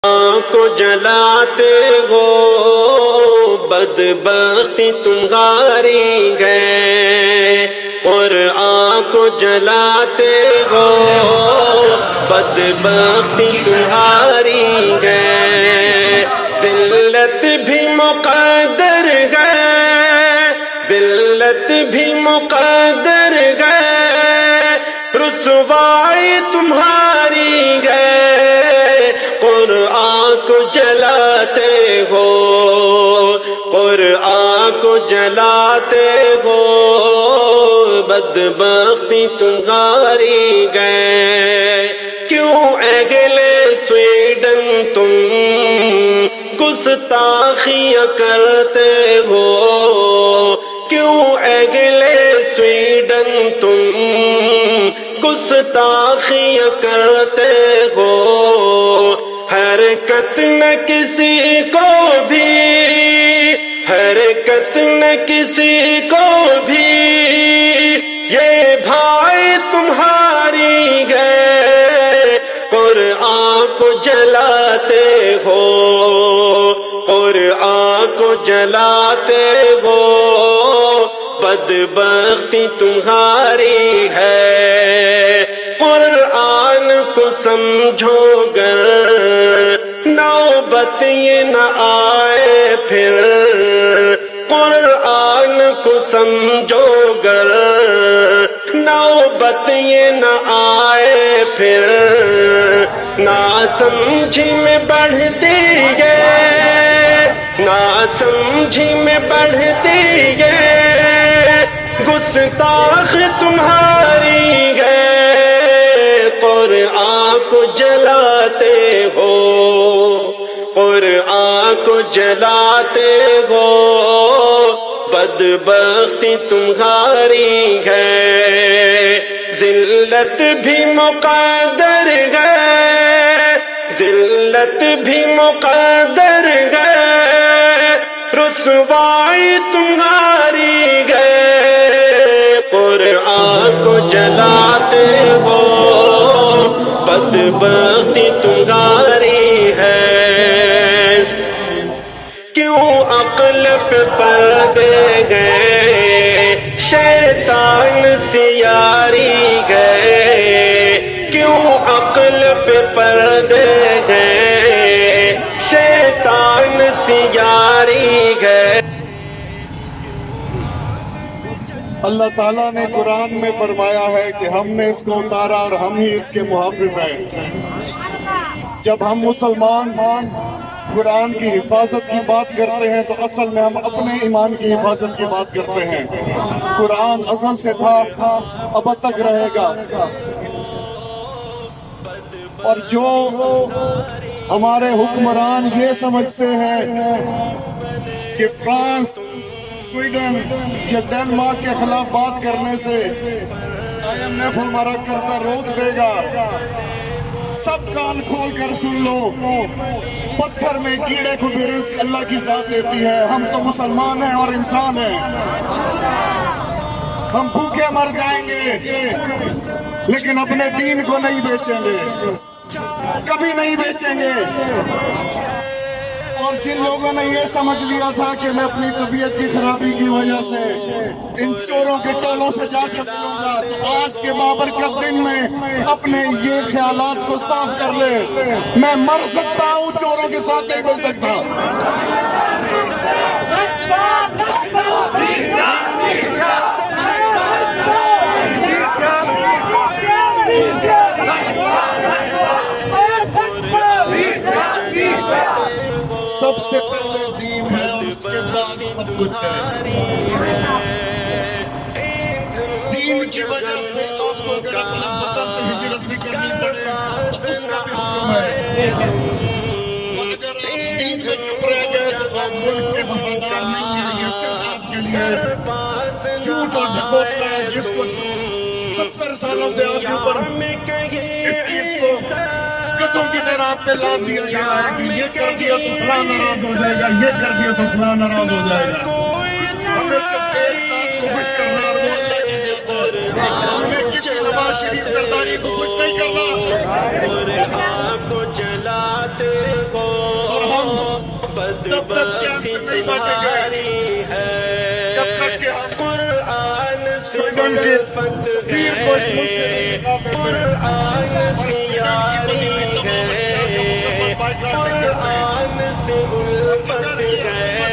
کو جلاتے ہو بدبختی تمہاری ہے، قرآن کو جلاتے ہو بدبختی تمہاری ہے، ذلت بھی مقدر ہے، ذلت بھی مقدر ہے، رسوائی تمہاری ہے، قرآن کو جلاتے ہو، قرآن کو جلاتے ہو بدبختی تمہاری ہے، کیوں اہل سویڈن تم گستاخیاں کرتے ہو، کیوں اہل سویڈن تم گستاخیاں کرتے ہو، حرکت نہ کسی کو بھی، حرکت نہ کسی کو بھی، یہ بھائی تمہاری ہے، قرآن کو جلاتے ہو، قرآن کو جلاتے ہو بدبختی تمہاری ہے، قرآن کو سمجھو گر نوبت یہ نہ آئے پھر، قرآن کو سمجھو گر نوبت یہ نہ آئے پھر، ناسمجھی میں بڑھتی ہے، ناسمجھی میں بڑھتی ہے، گستاخ تمہاری ہے، قرآن کو جلاتے ہو، قرآن کو جلاتے ہو بدبختی تمہاری ہے، ذلت بھی مقدر ہے، ذلت بھی مقدر ہے، رسوائی تمہاری ہے، قرآن کو جلاتے ہو بدبختی تمہاری ہے، کیوں عقل پہ پردے گئے شیطان سے یاری گئے، کیوں عقل پہ پردے گئے شیطان سے یاری گئے۔ اللہ تعالیٰ نے قرآن میں فرمایا ہے کہ ہم نے اس کو اتارا اور ہم ہی اس کے محافظ ہیں۔ جب ہم مسلمان قرآن کی حفاظت کی بات کرتے ہیں تو اصل میں ہم اپنے ایمان کی حفاظت کی بات کرتے ہیں۔ قرآن ازل سے تھا، اب تک رہے گا، اور جو ہمارے حکمران یہ سمجھتے ہیں کہ فرانس، سویڈن یا ڈنمارک کے خلاف بات کرنے سے IMF ہمارا قرضہ روک دے گا، سب کان کھول کر سن لو، پتھر میں کیڑے کو بھی رزق اللہ کی ذات دیتی ہے۔ ہم تو مسلمان ہیں اور انسان ہیں، ہم بھوکے مر جائیں گے لیکن اپنے دین کو نہیں بیچیں گے، کبھی نہیں بیچیں گے۔ اور جن لوگوں نے یہ سمجھ لیا تھا کہ میں اپنی طبیعت کی خرابی کی وجہ سے ان چوروں کے ٹولوں سے جا کے ملوں گا، تو آج کے بابرکت دن میں اپنے یہ خیالات کو صاف کر لے، میں مر سکتا ہوں، چوروں کے ساتھ نہیں مل سکتا۔ سب سے پہلے دین ہے اور اس کے بعد سب کچھ ہے۔ دین کی وجہ سے آپ کو اگر اپنا وطن سے ہجرت بھی کرنی پڑے تو اس کا بھی حکم ہے، اور اگر آپ دین میں چپ رہ گئے تو آپ ملک کے وفادار نہیں ہیں۔ یہ صرف آپ کے لیے جھوٹ اور ڈھکوسلا ہے جس کو 70 سالوں سے آپ کے اوپر اس چیز کو گدھوں کی طرح آپ پہ لاد دیا گیا ہے کہ یہ کر دیا تو فلاں ناراض ہو جائے گا، یہ کر دیا تو فلاں ناراض ہو جائے گا۔ ہمیں صرف ایک ساتھ کو خوش کرنا اور وہ اللہ کی ذات ہے. ہم نے کسی نواز شریف زرداری کو خوش نہیں کرنا. اور ہم تب تک چین سے نہیں بیٹھیں گے جب تک کہ ہم سویڈن کے سفیر کو اس ملک سے نہیں نکالتے اور سویڈن کی بنی ہوئی تمام اشیاء کا مکمل بائیکاٹ نہیں کرتے. اور اگر یہ حکومت